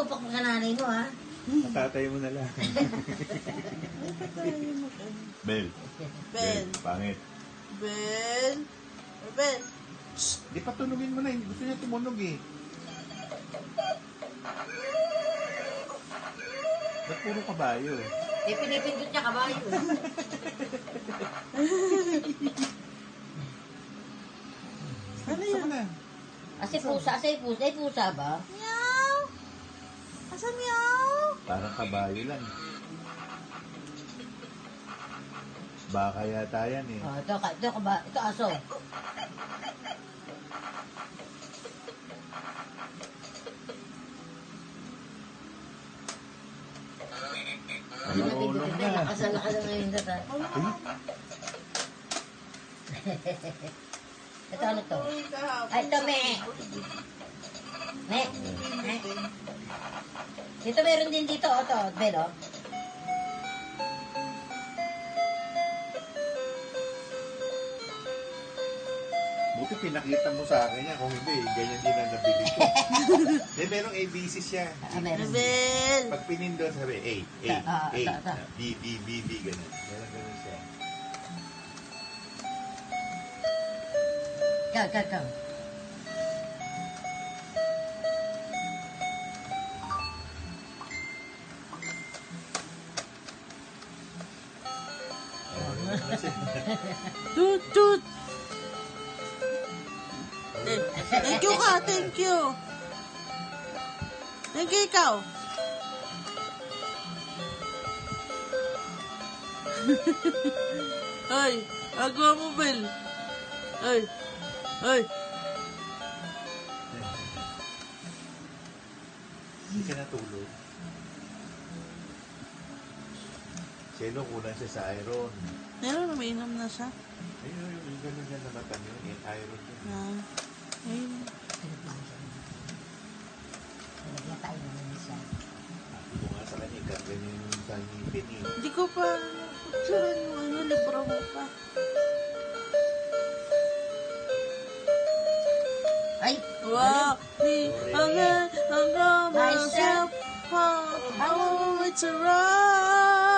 tupak ng nanay mo, ha? Tatay mo na lang. Bel. Ben. Pangit. Ben. Ben. Di pa tunugin mo na. Gusto niya tumunog eh. Ba't puro kabayo? Eh, pinipindot niya kabayo. Ano yun? na? Kasi pusa, ay pusa ba? Meow. Asa meow? Parang kabayo lang. Baka yata yan eh. Oh, ito aso. Marunong na. Nakasala ka na ngayon na ta. Ito ano to? Ay, ito me. Me. Dito meron din dito. Ito, Bel, oh. Buti pinakita mo sa akin yan. Kung hindi, ganyan din ang nabili ko. Hindi, merong ABC siya. Meron. Ben. Pag pinindot, sabi A, ito. B, ganun. Ganun siya. Ikaw. Tut. Thank you ka, thank you. Thank you ikaw. Ay, agawa mo, Bel. Ay. Hindi ka natulog. Sino kulang siya sa iron? Meron, umiinom na siya. Ayun, yung ganun yan na mata niyo. Iron yun. Ayun. Naglatay naman siya. Sabi ko nga sa kanya, ganyan yung sa ngipin eh. Hindi ko pa picturean yung libro mo pa. Ay! Wow! Myself, oh, it's right.